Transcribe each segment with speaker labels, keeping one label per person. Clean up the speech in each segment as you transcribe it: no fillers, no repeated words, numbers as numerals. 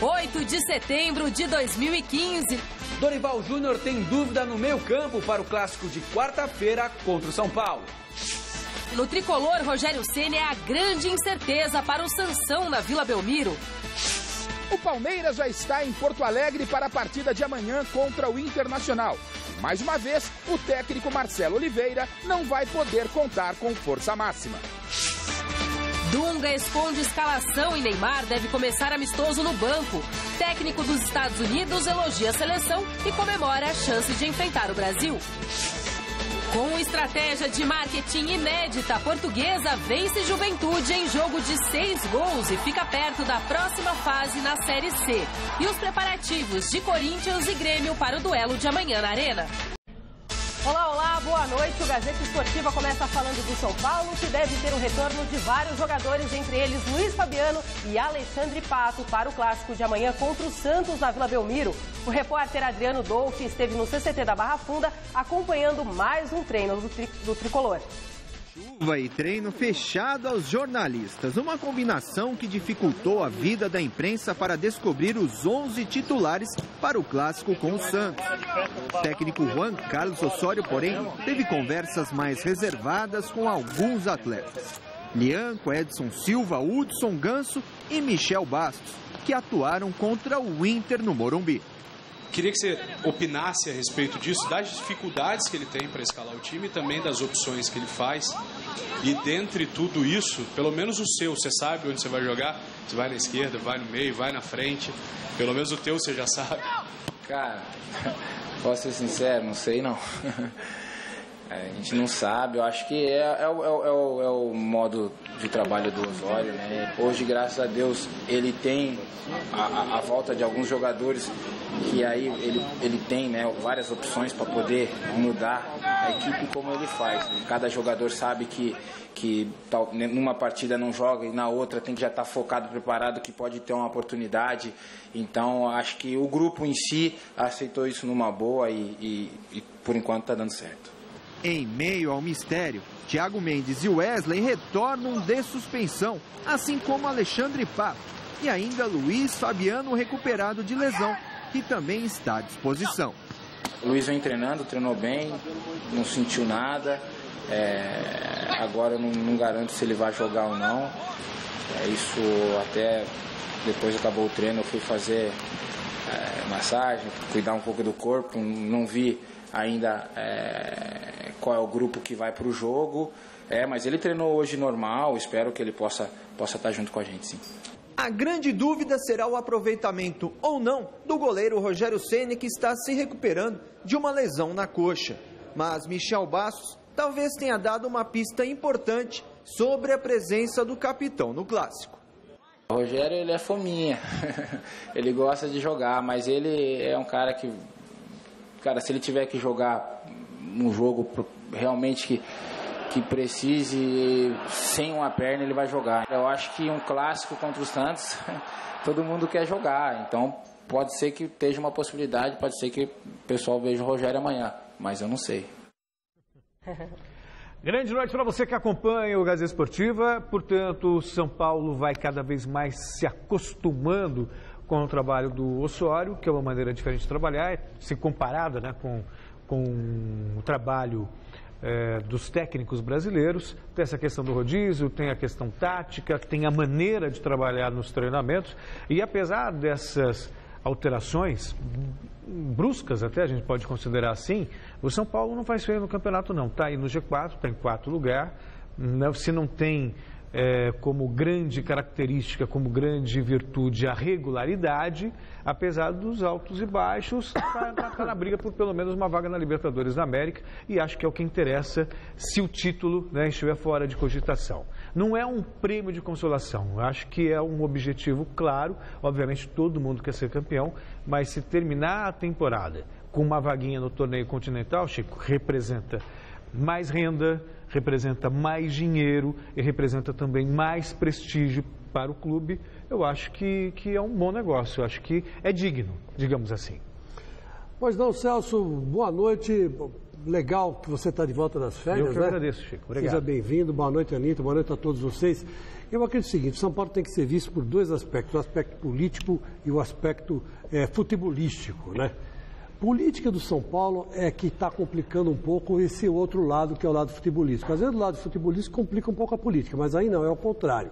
Speaker 1: 8 de setembro de 2015.
Speaker 2: Dorival Júnior tem dúvida no meio-campo para o clássico de quarta-feira contra o São Paulo.
Speaker 1: No tricolor, Rogério Ceni é a grande incerteza para o Sansão na Vila Belmiro.
Speaker 3: O Palmeiras já está em Porto Alegre para a partida de amanhã contra o Internacional. Mais uma vez, o técnico Marcelo Oliveira não vai poder contar com força máxima.
Speaker 1: Dunga esconde escalação e Neymar deve começar amistoso no banco. Técnico dos Estados Unidos elogia a seleção e comemora a chance de enfrentar o Brasil. Com estratégia de marketing inédita, a Portuguesa vence Juventude em jogo de 6 gols e fica perto da próxima fase na Série C. E os preparativos de Corinthians e Grêmio para o duelo de amanhã na Arena. Olá, boa noite. O Gazeta Esportiva começa falando do São Paulo, que deve ter o retorno de vários jogadores, entre eles Luiz Fabiano e Alexandre Pato, para o clássico de amanhã contra o Santos na Vila Belmiro. O repórter Adriano Dolfi esteve no CCT da Barra Funda acompanhando mais um treino do tricolor.
Speaker 4: Chuva e treino fechado aos jornalistas, uma combinação que dificultou a vida da imprensa para descobrir os 11 titulares para o clássico com o Santos. O técnico Juan Carlos Osório, porém, teve conversas mais reservadas com alguns atletas. Lianco, Edson Silva, Hudson Ganso e Michel Bastos, que atuaram contra o Inter no Morumbi.
Speaker 5: Queria que você opinasse a respeito disso, das dificuldades que ele tem para escalar o time e também das opções que ele faz. E dentre tudo isso, pelo menos o seu, você sabe onde você vai jogar? Você vai na esquerda, vai no meio, vai na frente. Pelo menos o teu você já sabe.
Speaker 6: Cara, posso ser sincero, não sei não. A gente não sabe, eu acho que é o modo de trabalho do Osório, né? Hoje, graças a Deus, ele tem a volta de alguns jogadores que aí ele tem, né, várias opções para poder mudar a equipe como ele faz. Cada jogador sabe que numa partida não joga e na outra tem que já estar focado, preparado, que pode ter uma oportunidade. Então, acho que o grupo em si aceitou isso numa boa e por enquanto está dando certo.
Speaker 4: Em meio ao mistério, Thiago Mendes e Wesley retornam de suspensão, assim como Alexandre Pato e ainda Luiz Fabiano recuperado de lesão, que também está à disposição.
Speaker 6: O Luiz vem treinando, treinou bem, não sentiu nada. Agora eu não garanto se ele vai jogar ou não. Isso até depois acabou o treino, eu fui fazer massagem, cuidar um pouco do corpo, não vi ainda qual é o grupo que vai para o jogo, mas ele treinou hoje normal, espero que ele possa estar junto com a gente, sim.
Speaker 4: A grande dúvida será o aproveitamento ou não do goleiro Rogério Ceni, que está se recuperando de uma lesão na coxa. Mas Michel Bastos talvez tenha dado uma pista importante sobre a presença do capitão no clássico.
Speaker 6: O Rogério, ele é fominha, ele gosta de jogar, mas ele é um cara que, se ele tiver que jogar um jogo realmente que precise, sem uma perna, ele vai jogar. Eu acho que um clássico contra o Santos, todo mundo quer jogar, então pode ser que esteja uma possibilidade, pode ser que o pessoal veja o Rogério amanhã, mas eu não sei.
Speaker 7: Grande noite para você que acompanha o Gazeta Esportiva. Portanto, o São Paulo vai cada vez mais se acostumando com o trabalho do Osório, que é uma maneira diferente de trabalhar, se comparada, né, com o trabalho dos técnicos brasileiros. Tem essa questão do rodízio, tem a questão tática, tem a maneira de trabalhar nos treinamentos. E apesar dessas alterações bruscas, até a gente pode considerar assim, o São Paulo não faz feio no campeonato não. Está aí no G4, está em 4º lugar. Se não tem como grande característica, como grande virtude a regularidade, apesar dos altos e baixos, está na briga por pelo menos uma vaga na Libertadores da América, e acho que é o que interessa se o título, né, estiver fora de cogitação. Não é um prêmio de consolação, acho que é um objetivo claro. Obviamente todo mundo quer ser campeão, mas se terminar a temporada com uma vaguinha no torneio continental, Chico, representa mais renda, representa mais dinheiro e representa também mais prestígio para o clube. Eu acho que é um bom negócio, eu acho que é digno, digamos assim.
Speaker 8: Pois não, Celso, boa noite. legal que você está de volta das férias,
Speaker 7: Eu que agradeço, Chico. Obrigado.
Speaker 8: Seja bem-vindo. Boa noite, Anitta. Boa noite a todos vocês. Eu acredito o seguinte, São Paulo tem que ser visto por dois aspectos, o aspecto político e o aspecto futebolístico, né? Política do São Paulo é que está complicando um pouco esse outro lado, que é o lado futebolístico. Às vezes o lado futebolístico complica um pouco a política, mas aí não, é o contrário.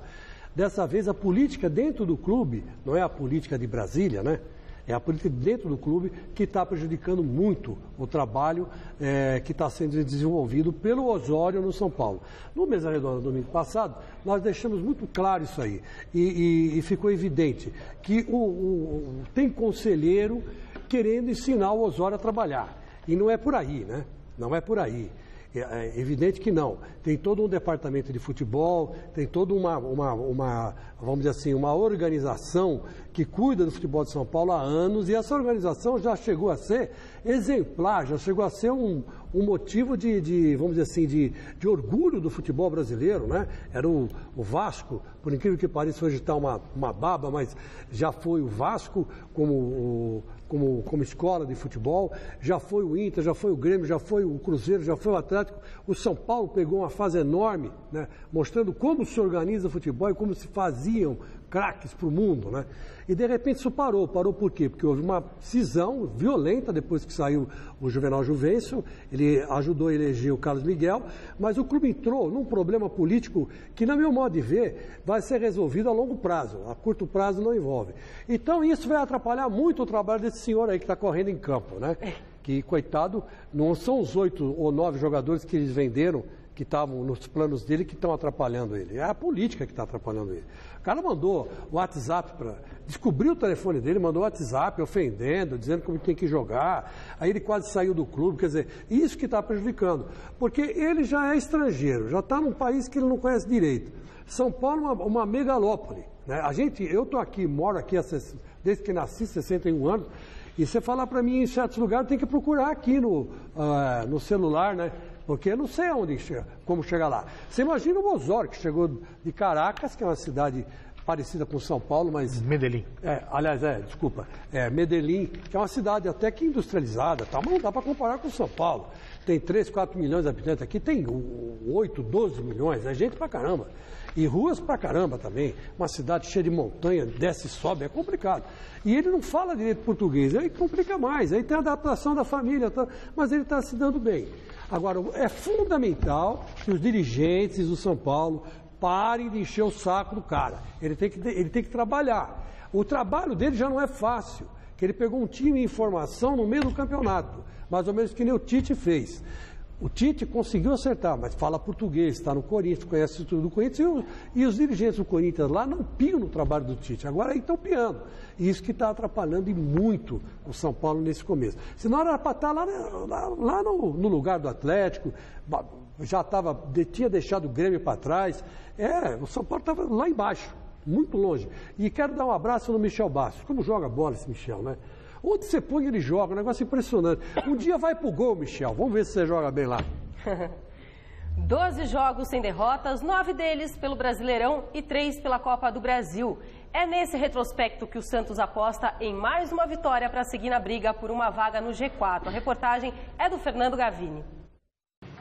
Speaker 8: Dessa vez a política dentro do clube, não é a política de Brasília, né? É a política dentro do clube que está prejudicando muito o trabalho que está sendo desenvolvido pelo Osório no São Paulo. No Mesa Redonda, no domingo passado, nós deixamos muito claro isso aí. E ficou evidente que tem conselheiro querendo ensinar o Osório a trabalhar. E não é por aí, né? Não é por aí. É evidente que não. Tem todo um departamento de futebol, tem toda vamos dizer assim, uma organização que cuida do futebol de São Paulo há anos, e essa organização já chegou a ser exemplar, já chegou a ser um motivo vamos dizer assim, de orgulho do futebol brasileiro, né? Era o Vasco, por incrível que pareça, hoje está uma baba, mas já foi o Vasco como escola de futebol, já foi o Inter, já foi o Grêmio, já foi o Cruzeiro, já foi o Atlético. O São Paulo pegou uma fase enorme, né, mostrando como se organiza o futebol e como se faziam craques para o mundo, né? E de repente isso parou. Parou por quê? Porque houve uma cisão violenta depois que saiu o Juvenal Juvencio, ele ajudou a eleger o Carlos Miguel, mas o clube entrou num problema político que, na meu modo de ver, vai ser resolvido a longo prazo, a curto prazo não envolve. Então isso vai atrapalhar muito o trabalho desse senhor aí que está correndo em campo, né? Que, coitado, não são os 8 ou 9 jogadores que eles venderam, que estavam nos planos dele, que estão atrapalhando ele. É a política que está atrapalhando ele. O cara mandou o WhatsApp descobriu o telefone dele, mandou o WhatsApp ofendendo, dizendo como tem que jogar. Aí ele quase saiu do clube. Quer dizer, isso que está prejudicando. Porque ele já é estrangeiro, já está num país que ele não conhece direito. São Paulo é uma megalópole, né? Eu estou aqui, moro aqui desde que nasci, 61 anos, e você falar para mim em certos lugares, tem que procurar aqui no celular, né? Porque eu não sei como chegar lá. Você imagina o Osório, que chegou de Caracas, que é uma cidade parecida com São Paulo, mas...
Speaker 7: Medellín.
Speaker 8: Medellín, que é uma cidade até que industrializada, tá? Mas não dá para comparar com São Paulo. Tem 3, 4 milhões de habitantes aqui, tem 8, 12 milhões, é gente pra caramba. E ruas pra caramba também. Uma cidade cheia de montanha, desce e sobe, é complicado. E ele não fala direito português, aí complica mais. Aí tem a adaptação da família, mas ele está se dando bem. Agora, é fundamental que os dirigentes do São Paulo parem de encher o saco do cara. Ele tem que trabalhar. O trabalho dele já não é fácil, que ele pegou um time em formação no meio do campeonato, mais ou menos que nem o Tite fez. O Tite conseguiu acertar, mas fala português, está no Corinthians, conhece tudo do Corinthians, e os dirigentes do Corinthians lá não piam no trabalho do Tite, agora aí estão piando. E isso que está atrapalhando e muito o São Paulo nesse começo. Senão era para estar lá no lugar do Atlético, tinha deixado o Grêmio para trás. O São Paulo estava lá embaixo, muito longe. E quero dar um abraço no Michel Bastos. Como joga bola esse Michel, né? Onde você põe ele joga, um negócio impressionante. Um dia vai pro gol, Michel. Vamos ver se você joga bem lá.
Speaker 1: 12 jogos sem derrotas, 9 deles pelo Brasileirão e 3 pela Copa do Brasil. É nesse retrospecto que o Santos aposta em mais uma vitória para seguir na briga por uma vaga no G4. A reportagem é do Fernando Gavini.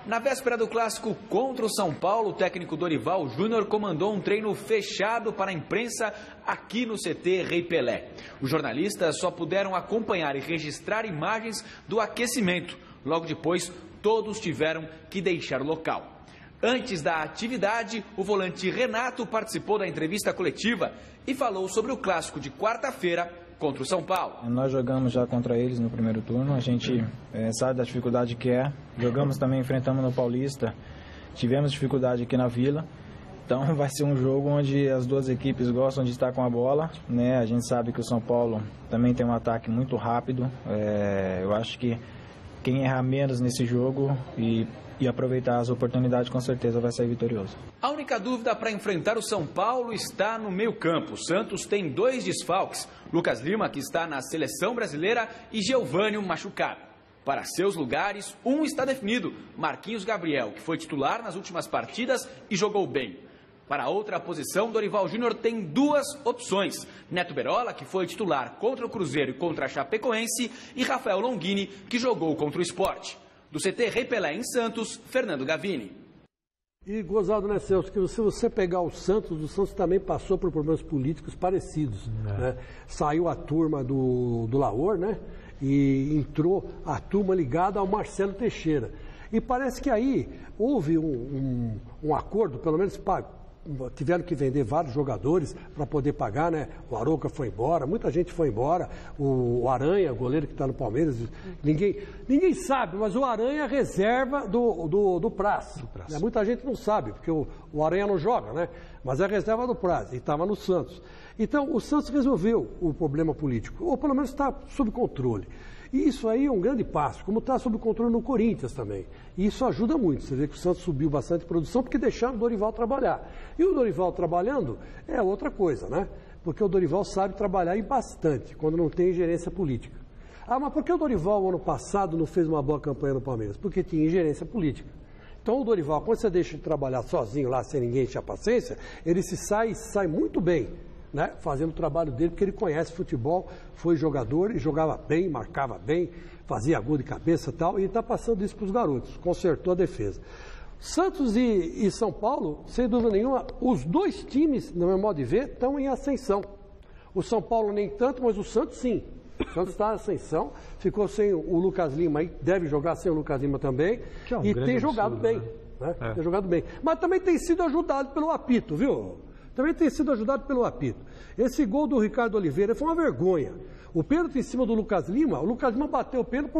Speaker 2: Na véspera do clássico contra o São Paulo, o técnico Dorival Júnior comandou um treino fechado para a imprensa aqui no CT Rei Pelé. Os jornalistas só puderam acompanhar e registrar imagens do aquecimento. Logo depois, todos tiveram que deixar o local. Antes da atividade, o volante Renato participou da entrevista coletiva e falou sobre o clássico de quarta-feira contra o São Paulo.
Speaker 9: Nós jogamos já contra eles no primeiro turno, a gente sabe da dificuldade que é. Jogamos também, enfrentamos no Paulista, tivemos dificuldade aqui na Vila. Então vai ser um jogo onde as duas equipes gostam de estar com a bola, né? A gente sabe que o São Paulo também tem um ataque muito rápido. Eu acho que quem errar menos nesse jogo e aproveitar as oportunidades, com certeza vai sair vitorioso.
Speaker 2: A única dúvida para enfrentar o São Paulo está no meio-campo. O Santos tem 2 desfalques: Lucas Lima, que está na seleção brasileira, e Geovânio, machucado. Para seus lugares, um está definido: Marquinhos Gabriel, que foi titular nas últimas partidas e jogou bem. Para a outra posição, Dorival Júnior tem 2 opções: Neto Berola, que foi titular contra o Cruzeiro e contra a Chapecoense, e Rafael Longini, que jogou contra o Sport. Do CT Rei Pelé em Santos, Fernando Gavini.
Speaker 8: E gozado, né, Celso, que se você pegar o Santos também passou por problemas políticos parecidos. Né? Saiu a turma do Laor, né? E entrou a turma ligada ao Marcelo Teixeira. E parece que aí houve um acordo, pelo menos tiveram que vender vários jogadores para poder pagar, né? O Arouca foi embora, muita gente foi embora, o Aranha, goleiro que está no Palmeiras, ninguém sabe, mas o Aranha é reserva do Praz. Né? Muita gente não sabe, porque o Aranha não joga, né? Mas é reserva do Praz e estava no Santos. Então, o Santos resolveu o problema político, ou pelo menos está sob controle. E isso aí é um grande passo, como está sob controle no Corinthians também. E isso ajuda muito. Você vê que o Santos subiu bastante produção porque deixaram o Dorival trabalhar. E o Dorival trabalhando é outra coisa, né? Porque o Dorival sabe trabalhar e bastante, quando não tem ingerência política. Ah, mas por que o Dorival, ano passado, não fez uma boa campanha no Palmeiras? Porque tinha ingerência política. Então o Dorival, quando você deixa de trabalhar sozinho lá, sem ninguém encher a paciência, ele sai muito bem. Né, fazendo o trabalho dele, porque ele conhece futebol, foi jogador e jogava bem, marcava bem, fazia gol de cabeça e tal, e está passando isso para os garotos, consertou a defesa. Santos e São Paulo, sem dúvida nenhuma, os dois times, no meu modo de ver, estão em ascensão. O São Paulo nem tanto, mas o Santos sim. O Santos está em ascensão, ficou sem o Lucas Lima, aí deve jogar sem o Lucas Lima também, e tem jogado bem. Né? Tem jogado bem. Mas também tem sido ajudado pelo apito, viu? Também tem sido ajudado pelo apito. Esse gol do Ricardo Oliveira foi uma vergonha. O pênalti em cima do Lucas Lima, o Lucas Lima bateu o pênalti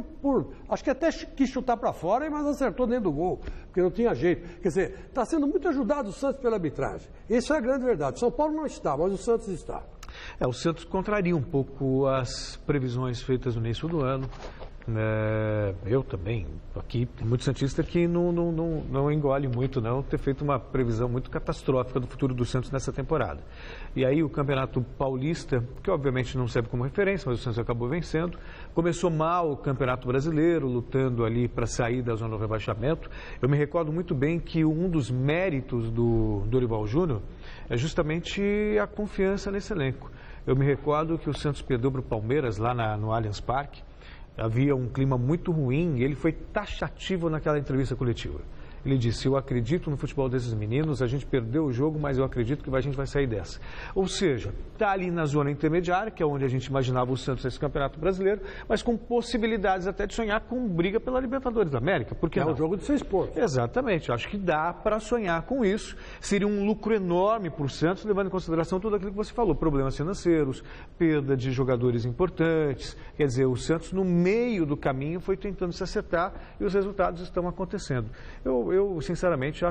Speaker 8: acho que até quis chutar para fora, mas acertou dentro do gol, porque não tinha jeito. Quer dizer, está sendo muito ajudado o Santos pela arbitragem. Essa é a grande verdade. São Paulo não está, mas o Santos está.
Speaker 7: O Santos contraria um pouco as previsões feitas no início do ano. Eu também, aqui tem muito santista que não engole muito não ter feito uma previsão muito catastrófica do futuro do Santos nessa temporada. E aí o Campeonato Paulista, que obviamente não serve como referência, mas o Santos acabou vencendo, começou mal o Campeonato Brasileiro, lutando ali para sair da zona do rebaixamento. Eu me recordo muito bem que um dos méritos do Dorival Júnior é justamente a confiança nesse elenco. Eu me recordo que o Santos perdeu para o Palmeiras lá no Allianz Parque. Havia um clima muito ruim e ele foi taxativo naquela entrevista coletiva. Ele disse, eu acredito no futebol desses meninos, a gente perdeu o jogo, mas eu acredito que a gente vai sair dessa. Ou seja, está ali na zona intermediária, que é onde a gente imaginava o Santos nesse Campeonato Brasileiro, mas com possibilidades até de sonhar com briga pela Libertadores da América. Porque
Speaker 8: é um jogo de 6 pontos.
Speaker 7: Exatamente, acho que dá para sonhar com isso. Seria um lucro enorme para o Santos, levando em consideração tudo aquilo que você falou, problemas financeiros, perda de jogadores importantes. Quer dizer, o Santos no meio do caminho foi tentando se acertar e os resultados estão acontecendo. Eu sinceramente,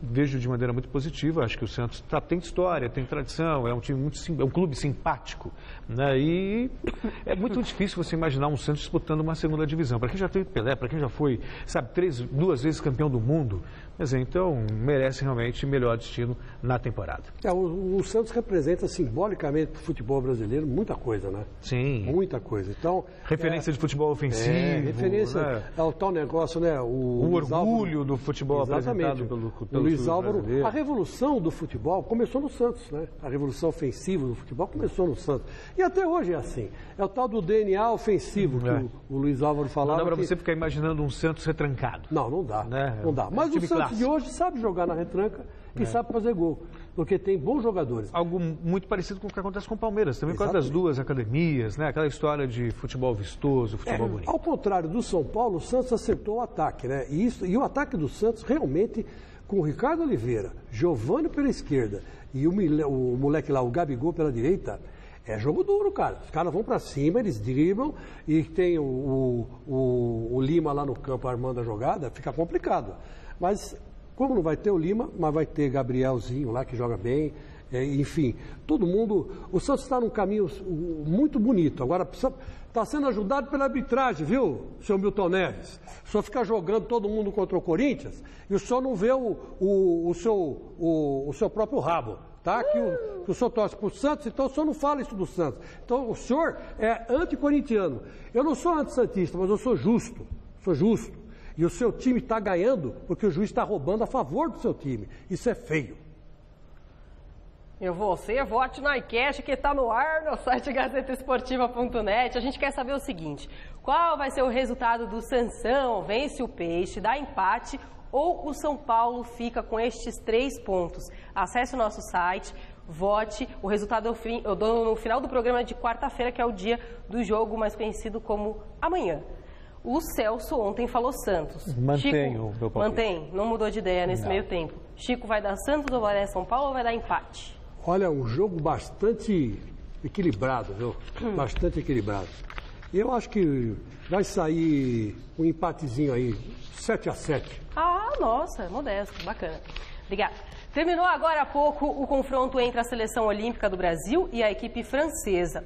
Speaker 7: vejo de maneira muito positiva, acho que o Santos tem história, tem tradição, é um time é um clube simpático, né? E é muito difícil você imaginar um Santos disputando uma segunda divisão. Para quem já teve Pelé, para quem já foi, sabe, 2 vezes campeão do mundo, mas então merece realmente melhor destino na temporada.
Speaker 8: O Santos representa simbolicamente para o futebol brasileiro muita coisa, né?
Speaker 7: Sim.
Speaker 8: Muita coisa. Então,
Speaker 7: referência de futebol ofensivo.
Speaker 8: Referência ao tal negócio, né?
Speaker 7: O orgulho do futebol apresentado pelo
Speaker 8: Luiz Álvaro. A revolução do futebol começou no Santos, né? A revolução ofensiva do futebol começou no Santos. E até hoje é assim. É o tal do DNA ofensivo que o Luiz Álvaro falava.
Speaker 7: Não dá para você ficar imaginando um Santos retrancado.
Speaker 8: Não dá. Né? Não dá. Mas o Santos de hoje sabe jogar na retranca e sabe fazer gol. Porque tem bons jogadores.
Speaker 7: Algo muito parecido com o que acontece com o Palmeiras, também por causa das 2 academias, né? Aquela história de futebol vistoso, futebol bonito.
Speaker 8: Ao contrário do São Paulo, o Santos acertou o ataque, né? E o ataque do Santos realmente, com o Ricardo Oliveira, Giovani pela esquerda e o moleque lá, o Gabigol pela direita, é jogo duro, cara. Os caras vão pra cima, eles driblam e tem o Lima lá no campo armando a jogada, fica complicado. Mas como não vai ter o Lima, mas vai ter Gabrielzinho lá que joga bem, enfim, todo mundo. O Santos está num caminho muito bonito. Agora está sendo ajudado pela arbitragem, viu, seu Milton Neves? O senhor fica jogando todo mundo contra o Corinthians e o senhor não vê o seu próprio rabo. Tá? Que o senhor torce para o Santos, então o senhor não fala isso do Santos. Então o senhor é anticorintiano. Eu não sou antissantista, mas eu sou justo. Sou justo. E o seu time está ganhando porque o juiz está roubando a favor do seu time. Isso é feio.
Speaker 10: E você vote na enquete que está no ar no site GazetaEsportiva.net. A gente quer saber o seguinte: qual vai ser o resultado do Sansão? Vence o Peixe, dá empate ou o São Paulo fica com estes 3 pontos? Acesse o nosso site, vote. O resultado eu dou no final do programa de quarta-feira, que é o dia do jogo mais conhecido como amanhã. O Celso ontem falou Santos.
Speaker 7: Mantenho o meu palpite.
Speaker 10: Mantém, não mudou de ideia nesse meio tempo. Chico, vai dar Santos ou vai dar São Paulo ou vai dar empate?
Speaker 8: Olha, um jogo bastante equilibrado, viu? Bastante equilibrado. Eu acho que vai sair um empatezinho aí, 7-7.
Speaker 10: Ah, nossa, modesto, bacana. Obrigada. Terminou agora há pouco o confronto entre a Seleção Olímpica do Brasil e a equipe francesa.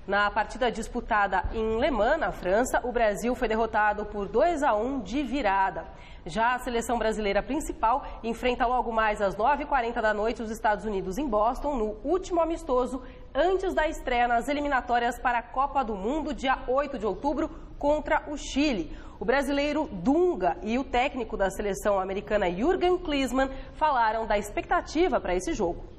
Speaker 10: Na partida disputada em Le Mans, na França, o Brasil foi derrotado por 2-1 de virada. Já a seleção brasileira principal enfrenta logo mais às 9h40 da noite os Estados Unidos em Boston, no último amistoso, antes da estreia nas eliminatórias para a Copa do Mundo, dia 8 de outubro, contra o Chile. O brasileiro Dunga e o técnico da seleção americana Jürgen Klinsmann falaram da expectativa para esse jogo.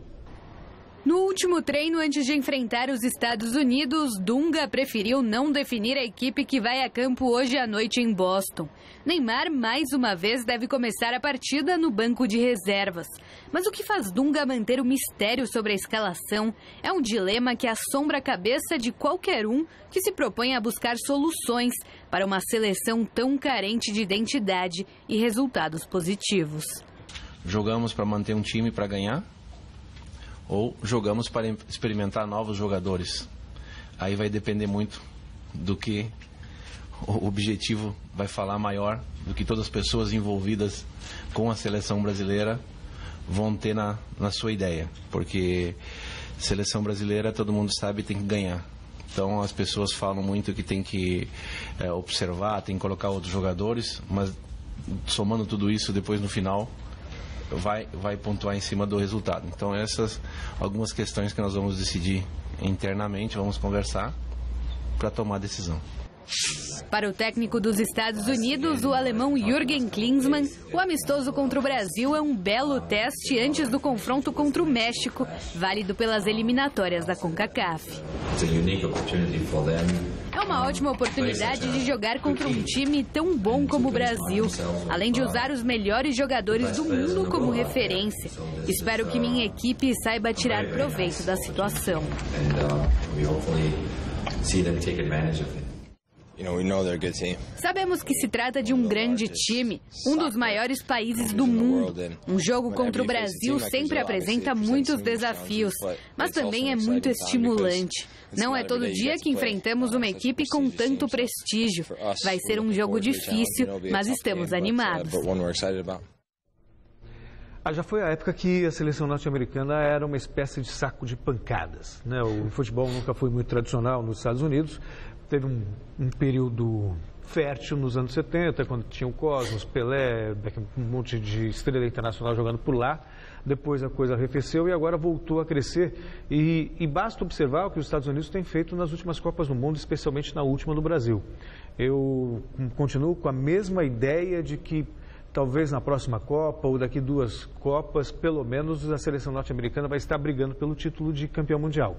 Speaker 11: No último treino antes de enfrentar os Estados Unidos, Dunga preferiu não definir a equipe que vai a campo hoje à noite em Boston. Neymar, mais uma vez, deve começar a partida no banco de reservas. Mas o que faz Dunga manter o mistério sobre a escalação é um dilema que assombra a cabeça de qualquer um que se propõe a buscar soluções para uma seleção tão carente de identidade e resultados positivos.
Speaker 12: Jogamos para manter um time para ganhar? Ou jogamos para experimentar novos jogadores? Aí vai depender muito do que o objetivo vai falar maior, do que todas as pessoas envolvidas com a seleção brasileira vão ter na sua ideia. Porque seleção brasileira, todo mundo sabe, tem que ganhar. Então as pessoas falam muito que tem que observar, tem que colocar outros jogadores, mas somando tudo isso, depois no final vai pontuar em cima do resultado. Então essas algumas questões que nós vamos decidir internamente, vamos conversar para tomar a decisão.
Speaker 11: Para o técnico dos Estados Unidos, o alemão Jürgen Klinsmann, o amistoso contra o Brasil é um belo teste antes do confronto contra o México, válido pelas eliminatórias da CONCACAF. É uma ótima oportunidade de jogar contra um time tão bom como o Brasil, além de usar os melhores jogadores do mundo como referência. Espero que minha equipe saiba tirar proveito da situação. Sabemos que se trata de um grande time, um dos maiores países do mundo. Um jogo contra o Brasil sempre apresenta muitos desafios, mas também é muito estimulante. Não é todo dia que enfrentamos uma equipe com tanto prestígio. Vai ser um jogo difícil, mas estamos animados.
Speaker 7: Já foi a época que a seleção norte-americana era uma espécie de saco de pancadas, né? O futebol nunca foi muito tradicional nos Estados Unidos. Teve um período fértil nos anos 70, quando tinha o Cosmos, Pelé, um monte de estrela internacional jogando por lá. Depois a coisa arrefeceu e agora voltou a crescer. E basta observar o que os Estados Unidos têm feito nas últimas Copas do Mundo, especialmente na última do Brasil. Eu continuo com a mesma ideia de que talvez na próxima Copa ou daqui 2 Copas, pelo menos a seleção norte-americana vai estar brigando pelo título de campeão mundial.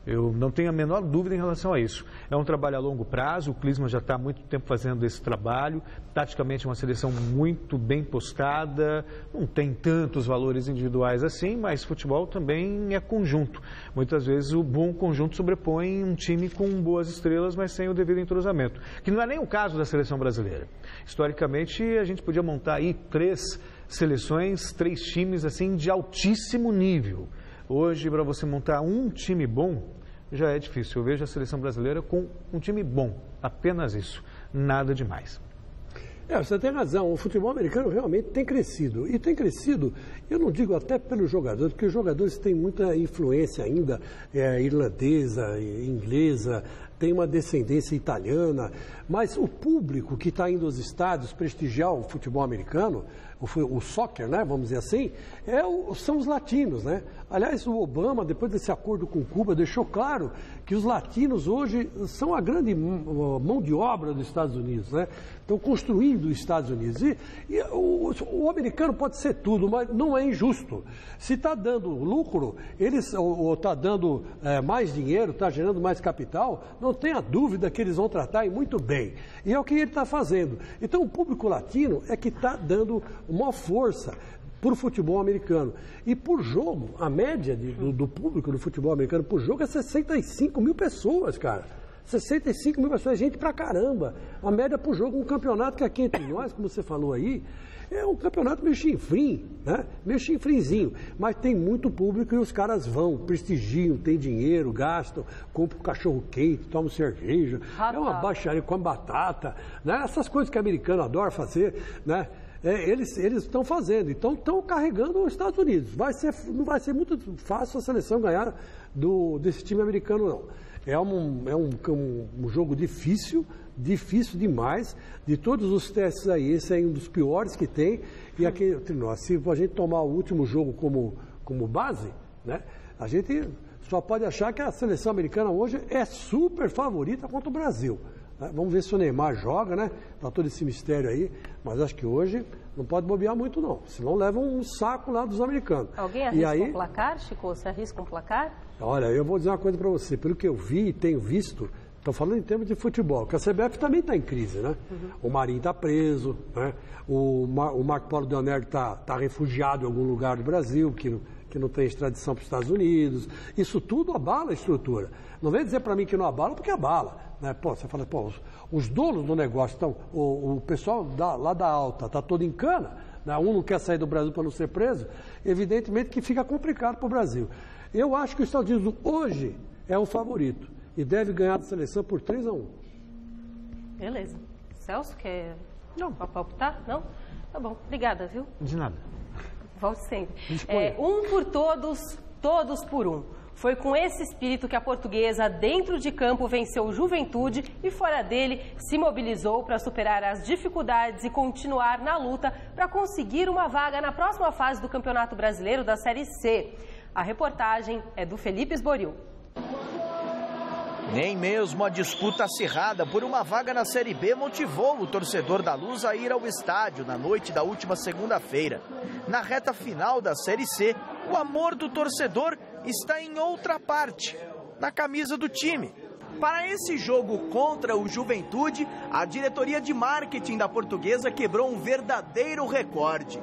Speaker 7: Eu não tenho a menor dúvida em relação a isso. É um trabalho a longo prazo, o Klinsmann já está há muito tempo fazendo esse trabalho. Taticamente é uma seleção muito bem postada, não tem tantos valores individuais assim, mas futebol também é conjunto. Muitas vezes o bom conjunto sobrepõe um time com boas estrelas, mas sem o devido entrosamento, que não é nem o caso da seleção brasileira. Historicamente, a gente podia montar aí 3 seleções, 3 times assim de altíssimo nível. Hoje, para você montar um time bom, já é difícil. Eu vejo a seleção brasileira com um time bom, apenas isso, nada demais.
Speaker 8: Você tem razão, o futebol americano realmente tem crescido. E tem crescido, eu não digo até pelos jogadores, porque os jogadores têm muita influência ainda irlandesa, inglesa, tem uma descendência italiana, mas o público que está indo aos estádios prestigiar o futebol americano, o soccer, né, vamos dizer assim, são os latinos, né? Aliás, o Obama, depois desse acordo com Cuba, deixou claro que os latinos hoje são a grande mão de obra dos Estados Unidos, né? Estão construindo os Estados Unidos. E o americano pode ser tudo, mas não é injusto. Se está dando lucro, ou está dando mais dinheiro, está gerando mais capital, não tenha dúvida que eles vão tratar muito bem. E é o que ele está fazendo. Então, o público latino é que está dando uma força para o futebol americano. E por jogo, a média do público do futebol americano por jogo é 65 mil pessoas, cara. 65 mil pessoas, gente pra caramba. A média por jogo, um campeonato que aqui entre nós, como você falou aí, é um campeonato meio chinfrim, né? Meio chinfrinzinho. Mas tem muito público e os caras vão, prestigiam, tem dinheiro, gastam, compram cachorro quente, tomam cerveja. É uma baixaria, com batata, né? Essas coisas que o americano adora fazer, né? Eles estão fazendo, então estão carregando os Estados Unidos. Não vai ser muito fácil a seleção ganhar desse time americano, não. É um jogo difícil demais. De todos os testes aí, esse é um dos piores que tem. E aqui entre nós, se a gente tomar o último jogo como base, né, a gente só pode achar que a seleção americana hoje é super favorita contra o Brasil. Vamos ver se o Neymar joga, né? Tá todo esse mistério aí, mas acho que hoje não pode bobear muito, não. Senão leva um saco lá dos americanos.
Speaker 10: Alguém arrisca um placar, Chico? Você arrisca um placar?
Speaker 8: Olha, eu vou dizer uma coisa para você. Pelo que eu vi e tenho visto, estou falando em termos de futebol, que a CBF também está em crise, né? Uhum. O Marinho está preso, né? O Marco Polo Leonardo está refugiado em algum lugar do Brasil, que não tem extradição para os Estados Unidos. Isso tudo abala a estrutura. Não vem dizer para mim que não abala, porque abala. Né? Pô, você fala, os donos do negócio estão, o pessoal lá da alta está todo em cana, né? Um não quer sair do Brasil para não ser preso, evidentemente que fica complicado para o Brasil. Eu acho que os Estados Unidos hoje é o favorito e deve ganhar a seleção por 3-1.
Speaker 10: Beleza. Celso, quer palpitar? Não? Tá bom. Obrigada, viu?
Speaker 7: De nada.
Speaker 10: Volte sempre. Um por todos, todos por um. Foi com esse espírito que a Portuguesa, dentro de campo, venceu o Juventude e fora dele se mobilizou para superar as dificuldades e continuar na luta para conseguir uma vaga na próxima fase do Campeonato Brasileiro da Série C. A reportagem é do Felipe Esboril.
Speaker 13: Nem mesmo a disputa acirrada por uma vaga na Série B motivou o torcedor da Luz a ir ao estádio na noite da última segunda-feira. Na reta final da Série C, o amor do torcedor está em outra parte, na camisa do time. Para esse jogo contra o Juventude, a diretoria de marketing da Portuguesa quebrou um verdadeiro recorde.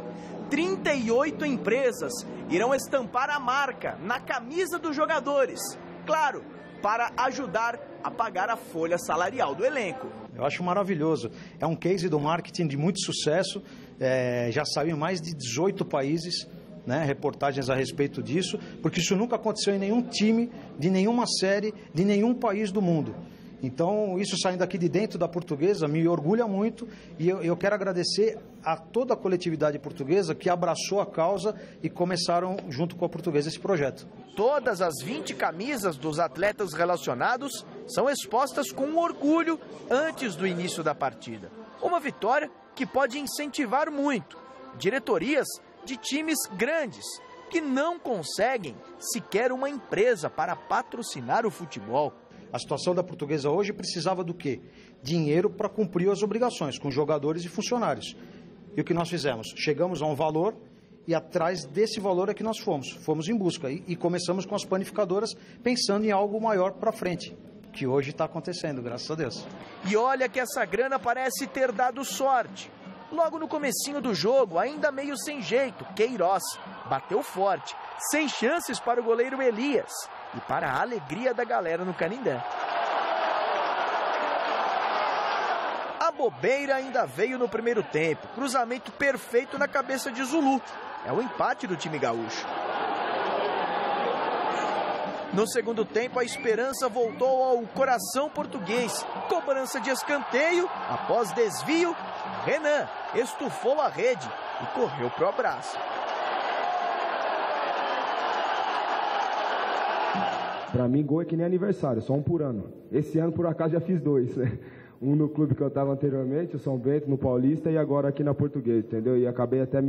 Speaker 13: 38 empresas irão estampar a marca na camisa dos jogadores. Claro, para ajudar a pagar a folha salarial do elenco.
Speaker 14: Eu acho maravilhoso. É um case do marketing de muito sucesso. Já saiu em mais de 18 países, né, reportagens a respeito disso, porque isso nunca aconteceu em nenhum time, de nenhuma série, de nenhum país do mundo. Então, isso saindo aqui de dentro da Portuguesa me orgulha muito e eu quero agradecer a toda a coletividade portuguesa que abraçou a causa e começaram junto com a Portuguesa esse projeto.
Speaker 13: Todas as 20 camisas dos atletas relacionados são expostas com orgulho antes do início da partida. Uma vitória que pode incentivar muito diretorias de times grandes que não conseguem sequer uma empresa para patrocinar o futebol.
Speaker 14: A situação da Portuguesa hoje precisava do quê? Dinheiro para cumprir as obrigações com jogadores e funcionários. E o que nós fizemos? Chegamos a um valor e atrás desse valor é que nós fomos em busca e começamos com as panificadoras pensando em algo maior para frente, que hoje está acontecendo, graças a Deus.
Speaker 13: E olha que essa grana parece ter dado sorte. Logo no comecinho do jogo, ainda meio sem jeito, Queiroz bateu forte, sem chances para o goleiro Elias e para a alegria da galera no Canindé. A bobeira ainda veio no primeiro tempo, cruzamento perfeito na cabeça de Zulu. É o empate do time gaúcho. No segundo tempo, a esperança voltou ao coração português. Cobrança de escanteio, após desvio, Renan estufou a rede e correu para o abraço.
Speaker 15: Para mim, gol é que nem aniversário, só um por ano. Esse ano, por acaso, já fiz 2, né? Um no clube que eu estava anteriormente, o São Bento, no Paulista, e agora aqui na Portuguesa, entendeu? E acabei até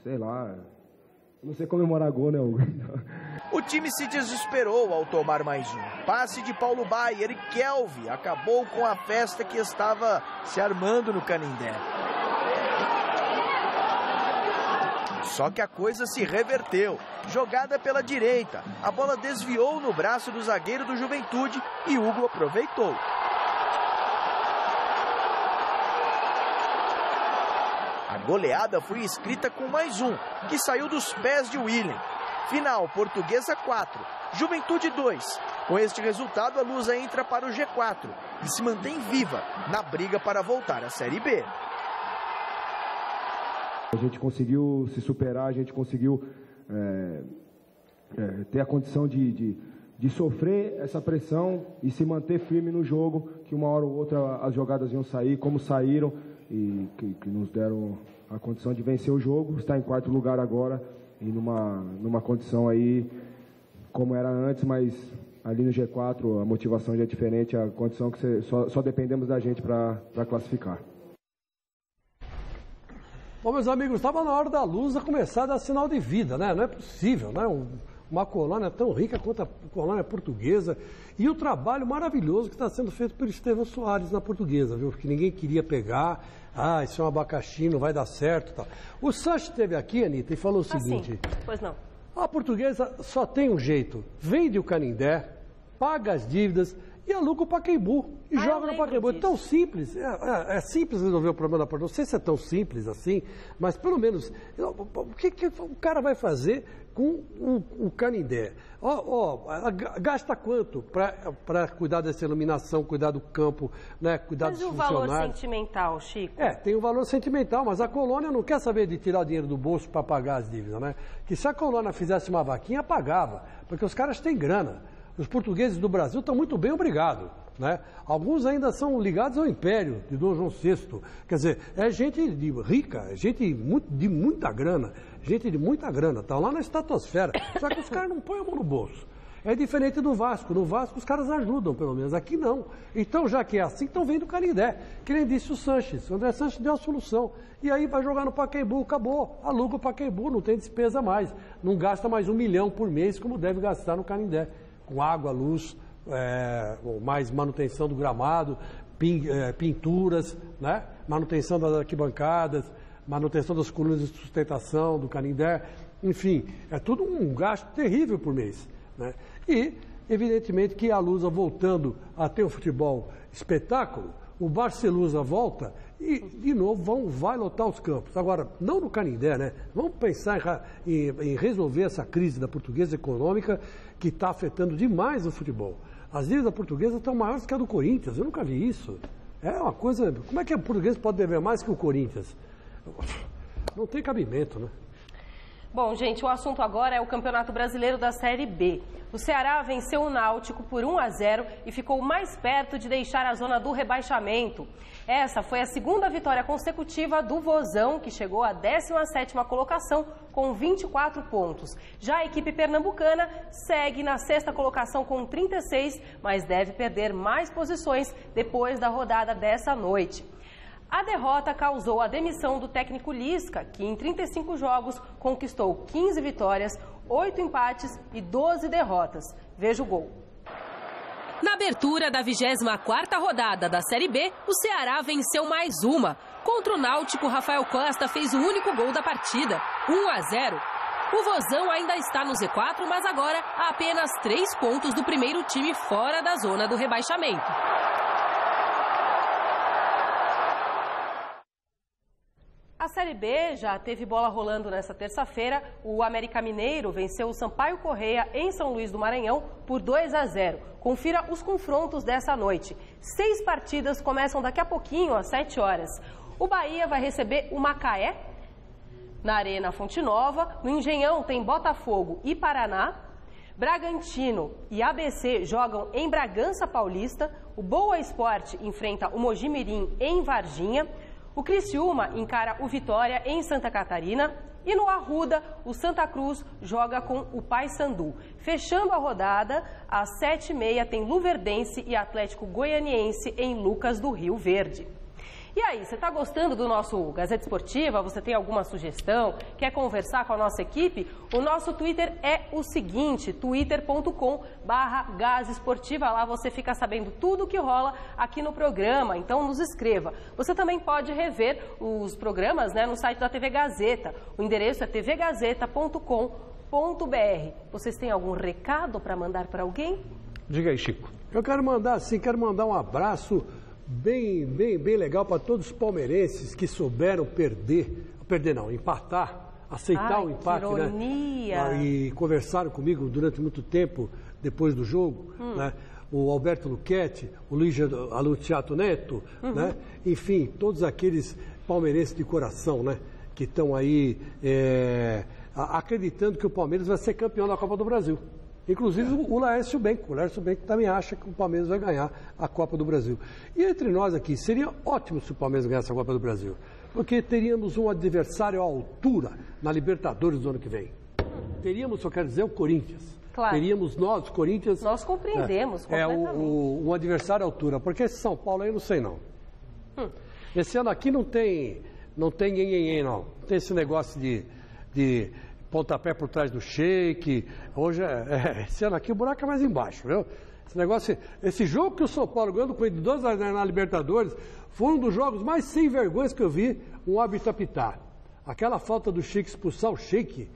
Speaker 15: sei lá, não sei comemorar gol, né, Hugo?
Speaker 13: O time se desesperou ao tomar mais um. Passe de Paulo Baier e Kelvin acabou com a festa que estava se armando no Canindé. Só que a coisa se reverteu. Jogada pela direita, a bola desviou no braço do zagueiro do Juventude e Hugo aproveitou. A goleada foi escrita com mais um, que saiu dos pés de William. Final, Portuguesa 4, Juventude 2. Com este resultado, a Lusa entra para o G4 e se mantém viva na briga para voltar à Série B.
Speaker 15: A gente conseguiu se superar, a gente conseguiu ter a condição de sofrer essa pressão e se manter firme no jogo, que uma hora ou outra as jogadas iam sair, como saíram, e que nos deram a condição de vencer o jogo. Está em 4º lugar agora, e numa condição aí como era antes, mas ali no G4 a motivação já é diferente, a condição que só dependemos da gente para classificar.
Speaker 8: Bom, meus amigos, estava na hora da Lusa começar a dar sinal de vida, né? Não é possível, né? Uma colônia tão rica quanto a colônia portuguesa, e o trabalho maravilhoso que está sendo feito por Estevão Soares na Portuguesa, viu? Porque ninguém queria pegar, isso é um abacaxi, não vai dar certo, tal. O Sanches esteve aqui, Anitta, e falou o seguinte...
Speaker 10: Pois não.
Speaker 8: A Portuguesa só tem um jeito, vende o Canindé, paga as dívidas e aluga o Pacaembu e joga no Pacaembu. É tão simples, é simples resolver o problema da Portuguesa. Não sei se é tão simples assim, mas pelo menos, o que o cara vai fazer com o Canindé? Gasta quanto para cuidar dessa iluminação, cuidar do campo, né, cuidar dos funcionários?
Speaker 10: Mas o valor sentimental, Chico?
Speaker 8: Tem o valor sentimental, mas a colônia não quer saber de tirar o dinheiro do bolso para pagar as dívidas, né? Que se a colônia fizesse uma vaquinha, pagava, porque os caras têm grana. Os portugueses do Brasil estão muito bem, obrigado, né? Alguns ainda são ligados ao Império de Dom João VI. Quer dizer, é gente rica, é gente de muita grana, estão lá na estratosfera. Só que os caras não põem a mão no bolso. É diferente do Vasco. No Vasco os caras ajudam, pelo menos. Aqui não. Então, já que é assim, estão vendo o Canindé. Que nem disse o Sanches. O André Sanches deu a solução. E aí vai jogar no Pacaembu, acabou. Aluga o Pacaembu, não tem despesa mais. Não gasta mais 1 milhão por mês, como deve gastar no Canindé. Com água, luz, mais manutenção do gramado, pinturas, né? Manutenção das arquibancadas, manutenção das colunas de sustentação do Canindé. Enfim, é tudo um gasto terrível por mês, né? E, evidentemente, que a Lusa voltando a ter um futebol espetáculo, o Barcelusa volta e, de novo, vai lotar os campos. Agora, não no Canindé, né? Vamos pensar em resolver essa crise da Portuguesa econômica que está afetando demais o futebol. As dívidas portuguesas estão maiores que a do Corinthians. Eu nunca vi isso. É uma coisa... Como é que a Portuguesa pode dever mais que o Corinthians? Não tem cabimento, né?
Speaker 10: Bom, gente, o assunto agora é o Campeonato Brasileiro da Série B. O Ceará venceu o Náutico por 1-0 e ficou mais perto de deixar a zona do rebaixamento. Essa foi a segunda vitória consecutiva do Vozão, que chegou à 17ª colocação com 24 pontos. Já a equipe pernambucana segue na 6ª colocação com 36, mas deve perder mais posições depois da rodada dessa noite. A derrota causou a demissão do técnico Lisca, que em 35 jogos conquistou 15 vitórias, 8 empates e 12 derrotas. Veja o gol.
Speaker 1: Na abertura da 24ª rodada da Série B, o Ceará venceu mais uma. Contra o Náutico, Rafael Costa fez o único gol da partida, 1-0. O Vozão ainda está no Z4, mas agora a apenas 3 pontos do primeiro time fora da zona do rebaixamento.
Speaker 10: A Série B já teve bola rolando nesta terça-feira. O América Mineiro venceu o Sampaio Corrêa em São Luís do Maranhão por 2-0. Confira os confrontos dessa noite. 6 partidas começam daqui a pouquinho, às 7 horas. O Bahia vai receber o Macaé na Arena Fonte Nova. No Engenhão tem Botafogo e Paraná. Bragantino e ABC jogam em Bragança Paulista. O Boa Esporte enfrenta o Mogi Mirim em Varginha. O Criciúma encara o Vitória em Santa Catarina E no Arruda, o Santa Cruz joga com o Paysandu. Fechando a rodada, às 7h30 tem Luverdense e Atlético Goianiense em Lucas do Rio Verde. E aí, você está gostando do nosso Gazeta Esportiva? Você tem alguma sugestão? Quer conversar com a nossa equipe? O nosso Twitter é o seguinte, twitter.com/gazesportiva. Lá você fica sabendo tudo o que rola aqui no programa, então nos escreva. Você também pode rever os programas, né, no site da TV Gazeta. O endereço é tvgazeta.com.br. Vocês têm algum recado para mandar para alguém?
Speaker 7: Diga aí, Chico.
Speaker 8: Eu quero mandar um abraço bem legal para todos os palmeirenses que souberam empatar, aceitar o empate,
Speaker 10: que ironia,
Speaker 8: né? E conversaram comigo durante muito tempo depois do jogo, né? O Alberto Luchetti, o Luiz Aluciato Neto, né? Enfim, todos aqueles palmeirenses de coração, né? Que estão aí acreditando que o Palmeiras vai ser campeão da Copa do Brasil. Inclusive o Laércio Benck também acha que o Palmeiras vai ganhar a Copa do Brasil. E entre nós aqui, seria ótimo se o Palmeiras ganhasse a Copa do Brasil, porque teríamos um adversário à altura na Libertadores do ano que vem. Teríamos, eu quero dizer, o Corinthians.
Speaker 10: Claro.
Speaker 8: Teríamos nós, Corinthians...
Speaker 10: Nós compreendemos completamente.
Speaker 8: Um adversário à altura, porque esse São Paulo aí eu não sei não. Esse ano aqui não tem não. Não tem esse negócio de pontapé por trás do Sheik. Hoje, esse ano aqui o buraco é mais embaixo, viu? Esse jogo que o São Paulo ganhou com o 2 na Libertadores foi um dos jogos mais sem vergonhas que eu vi um árbitro apitar. Aquela falta do Sheik expulsar o Sheik,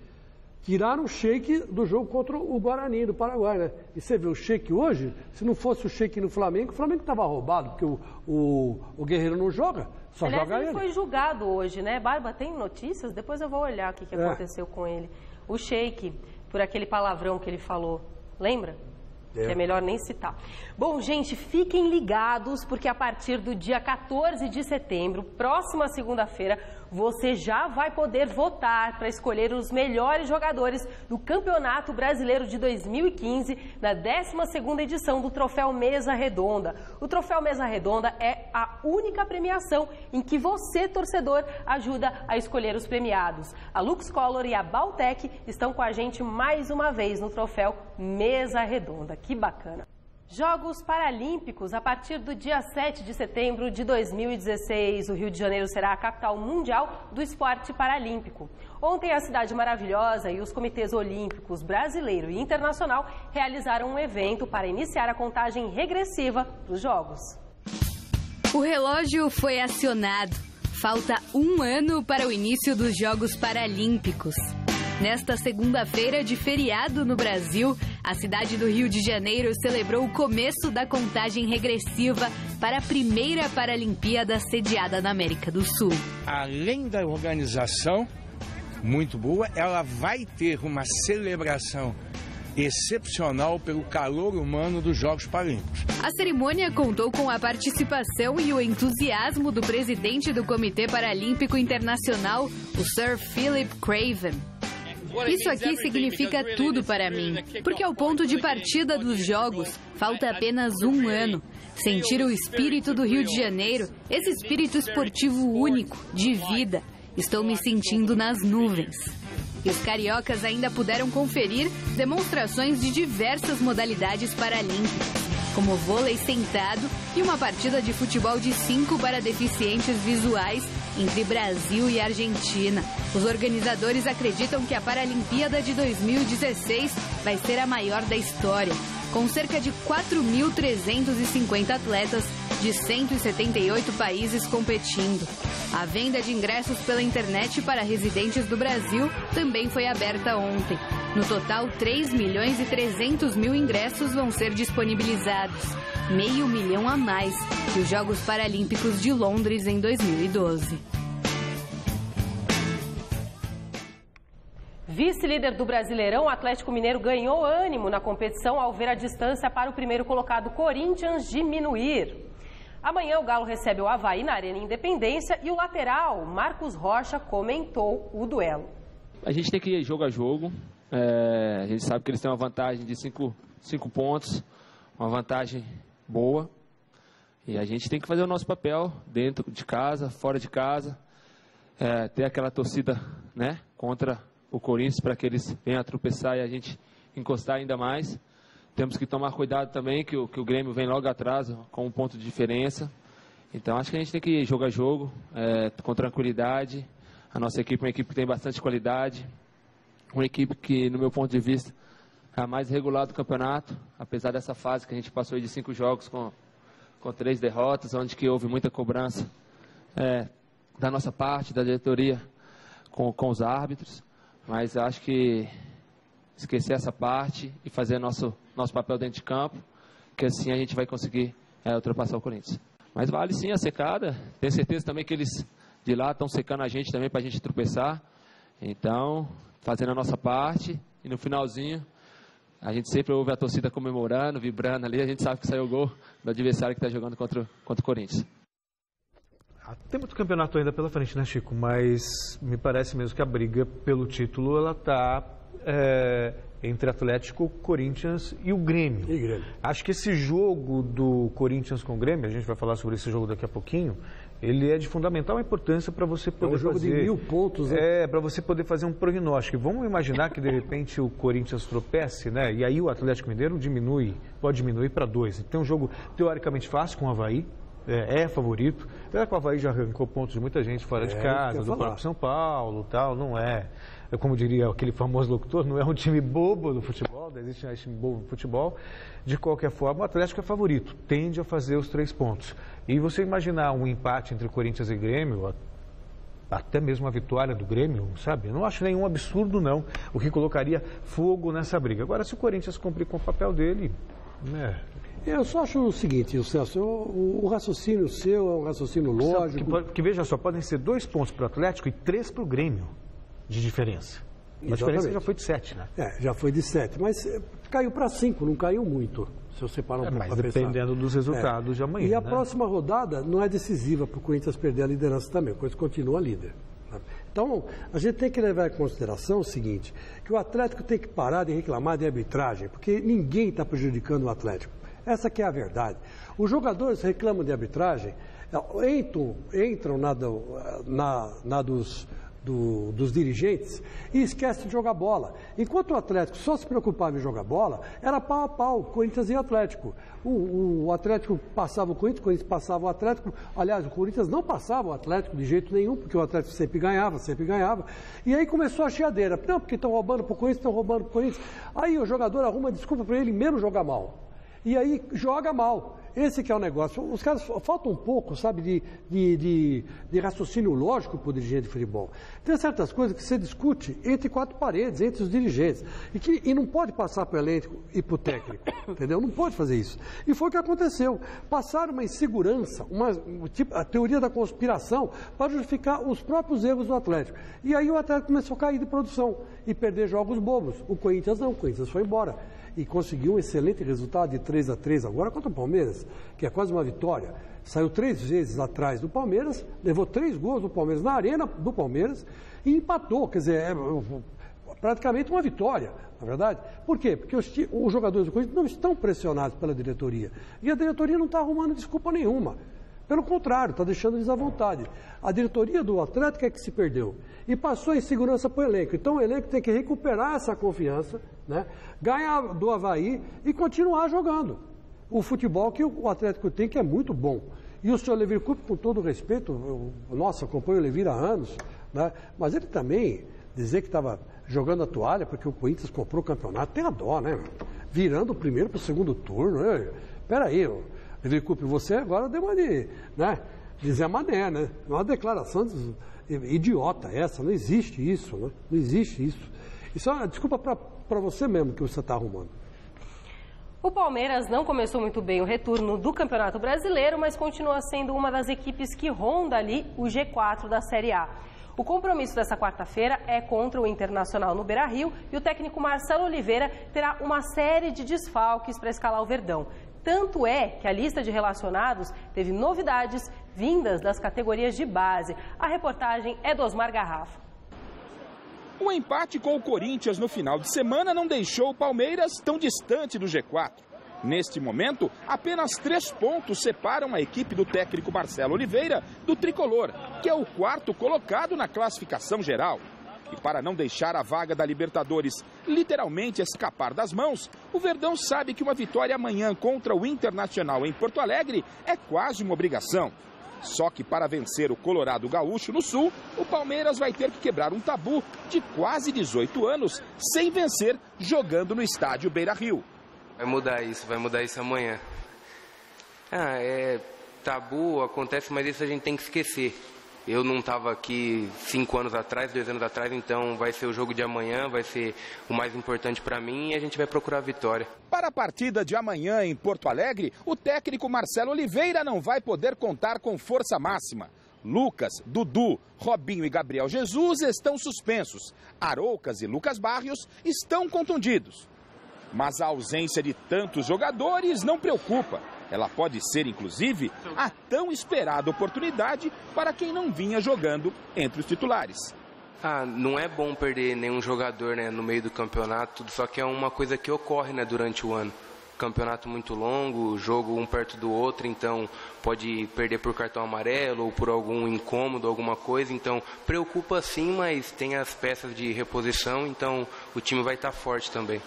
Speaker 8: tiraram o Sheik do jogo contra o Guarani do Paraguai, né? E você vê o Sheik hoje, se não fosse o Sheik no Flamengo, o Flamengo estava roubado, porque o Guerreiro não joga, só joga ele.
Speaker 10: Ele foi julgado hoje, né? Barba, tem notícias? Depois eu vou olhar o que aconteceu com ele. O Sheik, por aquele palavrão que ele falou, lembra? Que é melhor nem citar. Bom, gente, fiquem ligados, porque a partir do dia 14 de setembro, próxima segunda-feira, você já vai poder votar para escolher os melhores jogadores do Campeonato Brasileiro de 2015, na 12ª edição do Troféu Mesa Redonda. O Troféu Mesa Redonda é a única premiação em que você, torcedor, ajuda a escolher os premiados. A Lux Color e a Baltec estão com a gente mais uma vez no Troféu Mesa Redonda. Que bacana! Jogos Paralímpicos, a partir do dia 7 de setembro de 2016. O Rio de Janeiro será a capital mundial do esporte paralímpico. Ontem, a Cidade Maravilhosa e os comitês olímpicos brasileiro e internacional realizaram um evento para iniciar a contagem regressiva dos Jogos.
Speaker 11: O relógio foi acionado. Falta um ano para o início dos Jogos Paralímpicos. Nesta segunda-feira de feriado no Brasil, a cidade do Rio de Janeiro celebrou o começo da contagem regressiva para a primeira Paralimpíada sediada na América do Sul.
Speaker 16: Além da organização muito boa, ela vai ter uma celebração excepcional pelo calor humano dos Jogos Paralímpicos.
Speaker 11: A cerimônia contou com a participação e o entusiasmo do presidente do Comitê Paralímpico Internacional, o Sir Philip Craven. Isso aqui significa tudo para mim, porque ao ponto de partida dos Jogos, falta apenas um ano. Sentir o espírito do Rio de Janeiro, esse espírito esportivo único, de vida. Estou me sentindo nas nuvens. E os cariocas ainda puderam conferir demonstrações de diversas modalidades paralímpicas, como vôlei sentado e uma partida de futebol de 5 para deficientes visuais entre Brasil e Argentina. Os organizadores acreditam que a Paralimpíada de 2016 vai ser a maior da história, com cerca de 4.350 atletas de 178 países competindo. A venda de ingressos pela internet para residentes do Brasil também foi aberta ontem. No total, 3.300.000 ingressos vão ser disponibilizados, 500.000 a mais que os Jogos Paralímpicos de Londres em 2012.
Speaker 10: Vice-líder do Brasileirão, o Atlético Mineiro ganhou ânimo na competição ao ver a distância para o primeiro colocado Corinthians diminuir. Amanhã o Galo recebe o Avaí na Arena Independência e o lateral, Marcos Rocha, comentou o duelo.
Speaker 17: A gente tem que ir jogo a jogo. A gente sabe que eles têm uma vantagem de 5 pontos, uma vantagem boa. E a gente tem que fazer o nosso papel dentro de casa, fora de casa. ter aquela torcida, né, contra o Corinthians, para que eles venham a tropeçar e a gente encostar ainda mais. Temos que tomar cuidado também, que o Grêmio vem logo atrás, com um ponto de diferença. Então, acho que a gente tem que jogar jogo com tranquilidade. A nossa equipe é uma equipe que tem bastante qualidade. Uma equipe que, no meu ponto de vista, é a mais regular do campeonato. Apesar dessa fase que a gente passou de 5 jogos com 3 derrotas, onde que houve muita cobrança da nossa parte, da diretoria, com os árbitros. Mas acho que esquecer essa parte e fazer nosso papel dentro de campo, que assim a gente vai conseguir ultrapassar o Corinthians. Mas vale sim a secada. Tenho certeza também que eles de lá estão secando a gente também para a gente tropeçar. Então, fazendo a nossa parte e no finalzinho, a gente sempre ouve a torcida comemorando, vibrando ali. A gente sabe que saiu o gol do adversário que está jogando contra o Corinthians.
Speaker 7: Tem muito campeonato ainda pela frente, né, Chico? Mas me parece mesmo que a briga pelo título ela está entre Atlético, Corinthians e o Grêmio. Acho que esse jogo do Corinthians com o Grêmio, a gente vai falar sobre esse jogo daqui a pouquinho, ele é de fundamental importância para você poder
Speaker 8: jogo
Speaker 7: fazer...
Speaker 8: de 1000 pontos, né?
Speaker 7: para você poder fazer um prognóstico. Vamos imaginar que, de repente, o Corinthians tropece, né? E aí o Atlético Mineiro pode diminuir para 2. Tem um jogo teoricamente fácil com o Avaí, é favorito. Apesar que o Avaí já arrancou pontos de muita gente fora de casa, do próprio São Paulo, tal, não é... Como diria aquele famoso locutor, não é um time bobo do futebol, não existe um time bobo do futebol. De qualquer forma, o Atlético é favorito, tende a fazer os 3 pontos. E você imaginar um empate entre Corinthians e Grêmio, até mesmo a vitória do Grêmio, sabe? Eu não acho nenhum absurdo, não, o que colocaria fogo nessa briga. Agora, se o Corinthians cumprir com o papel dele, né?
Speaker 8: Eu só acho o seguinte, Celso, o raciocínio seu é um raciocínio lógico.
Speaker 7: Porque veja só, podem ser 2 pontos para o Atlético e 3 para o Grêmio de diferença. A diferença já foi de 7, né?
Speaker 8: Já foi de 7, mas caiu para 5, não caiu muito, se eu separar um pouco.
Speaker 7: Mas dependendo dos resultados de amanhã.
Speaker 8: E a próxima rodada não é decisiva para o Corinthians perder a liderança também, o Corinthians continua líder. Então, a gente tem que levar em consideração o seguinte, que o Atlético tem que parar de reclamar de arbitragem, porque ninguém está prejudicando o Atlético. Essa que é a verdade. Os jogadores reclamam de arbitragem, entram na dos dirigentes e esquecem de jogar bola. Enquanto o Atlético só se preocupava em jogar bola, era pau a pau, Corinthians e Atlético. O Atlético passava o Corinthians passava o Atlético. Aliás, o Corinthians não passava o Atlético de jeito nenhum, porque o Atlético sempre ganhava. E aí começou a chiadeira. Não, porque estão roubando para o Corinthians, estão roubando para o Corinthians. Aí o jogador arruma desculpa para ele mesmo jogar mal. E aí joga mal. Esse que é o negócio. Os caras faltam um pouco, sabe, de raciocínio lógico para o dirigente de futebol. Tem certas coisas que você discute entre 4 paredes, entre os dirigentes. E não pode passar para o elenco e para o técnico. Entendeu? Não pode fazer isso. E foi o que aconteceu. Passaram uma insegurança, a teoria da conspiração, para justificar os próprios erros do Atlético. E aí o Atlético começou a cair de produção e perder jogos bobos. O Corinthians não, o Corinthians foi embora. E conseguiu um excelente resultado de 3-3 agora contra o Palmeiras, que é quase uma vitória. Saiu 3 vezes atrás do Palmeiras, levou 3 gols do Palmeiras na arena do Palmeiras e empatou. Quer dizer, praticamente uma vitória, na verdade. Por quê? Porque os jogadores do Corinthians não estão pressionados pela diretoria. E a diretoria não está arrumando desculpa nenhuma. Pelo contrário, está deixando eles à vontade. A diretoria do Atlético é que se perdeu e passou a insegurança para o elenco. Então o elenco tem que recuperar essa confiança, né? Ganhar do Avaí e continuar jogando o futebol que o Atlético tem, que é muito bom. E o senhor Levir Coupe, com todo respeito, nossa, acompanho o Levir há anos, né? Mas ele também dizer que estava jogando a toalha porque o Corinthians comprou o campeonato, tem a dó, né? Virando o primeiro para o segundo turno. Espera aí, Levir Coupe, você agora deu uma de, né? Dizer Mané, né? Uma declaração idiota essa, não existe isso, né? Não existe isso. Isso é uma desculpa para você mesmo que você está arrumando.
Speaker 10: O Palmeiras não começou muito bem o retorno do Campeonato Brasileiro, mas continua sendo uma das equipes que ronda ali o G4 da Série A. O compromisso dessa quarta-feira é contra o Internacional no Beira-Rio e o técnico Marcelo Oliveira terá uma série de desfalques para escalar o Verdão. Tanto é que a lista de relacionados teve novidades vindas das categorias de base. A reportagem é do Osmar Garrafa.
Speaker 3: O empate com o Corinthians no final de semana não deixou o Palmeiras tão distante do G4. Neste momento, apenas 3 pontos separam a equipe do técnico Marcelo Oliveira do tricolor, que é o 4º colocado na classificação geral. E para não deixar a vaga da Libertadores literalmente escapar das mãos, o Verdão sabe que uma vitória amanhã contra o Internacional em Porto Alegre é quase uma obrigação. Só que para vencer o Colorado Gaúcho no Sul, o Palmeiras vai ter que quebrar um tabu de quase 18 anos sem vencer jogando no estádio Beira-Rio.
Speaker 18: Vai mudar isso amanhã. Tabu, acontece, mas isso a gente tem que esquecer. Eu não estava aqui 5 anos atrás, 2 anos atrás, então vai ser o jogo de amanhã, vai ser o mais importante para mim e a gente vai procurar a vitória.
Speaker 3: Para a partida de amanhã em Porto Alegre, o técnico Marcelo Oliveira não vai poder contar com força máxima. Lucas, Dudu, Robinho e Gabriel Jesus estão suspensos. Aroucas e Lucas Barrios estão contundidos. Mas a ausência de tantos jogadores não preocupa. Ela pode ser, inclusive, a tão esperada oportunidade para quem não vinha jogando entre os titulares.
Speaker 18: Não é bom perder nenhum jogador, né, no meio do campeonato, só que é uma coisa que ocorre, né, durante o ano. Campeonato muito longo, jogo um perto do outro, então pode perder por cartão amarelo ou por algum incômodo, alguma coisa. Então preocupa sim, mas tem as peças de reposição, então o time vai estar forte também.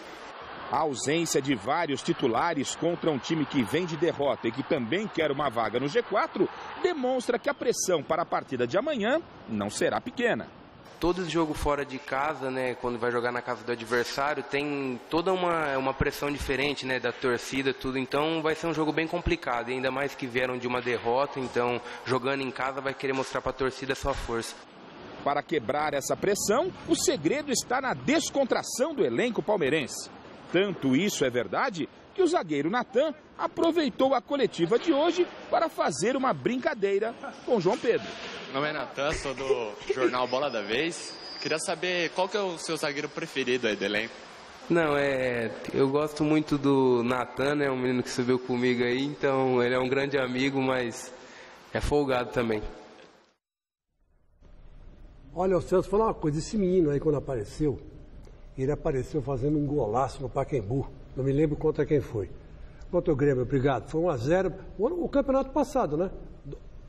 Speaker 3: A ausência de vários titulares contra um time que vem de derrota e que também quer uma vaga no G4 demonstra que a pressão para a partida de amanhã não será pequena.
Speaker 18: Todo jogo fora de casa, né, quando vai jogar na casa do adversário, tem toda uma pressão diferente, né, da torcida, tudo. Então vai ser um jogo bem complicado, e ainda mais que vieram de uma derrota, então jogando em casa vai querer mostrar para a torcida a sua força.
Speaker 3: Para quebrar essa pressão, o segredo está na descontração do elenco palmeirense. Tanto isso é verdade que o zagueiro Natan aproveitou a coletiva de hoje para fazer uma brincadeira com João Pedro.
Speaker 19: Meu nome é Natan, sou do jornal Bola da Vez. Queria saber qual que é o seu zagueiro preferido aí do elenco.
Speaker 18: Eu gosto muito do Natan, né, um menino que subiu comigo aí, então ele é um grande amigo, mas é folgado também.
Speaker 8: Olha, o Celso, falar uma coisa, esse menino aí quando apareceu, ele apareceu fazendo um golaço no Pacaembu. Não me lembro contra quem foi. Contra o Grêmio, obrigado. Foi 1-0. O campeonato passado, né?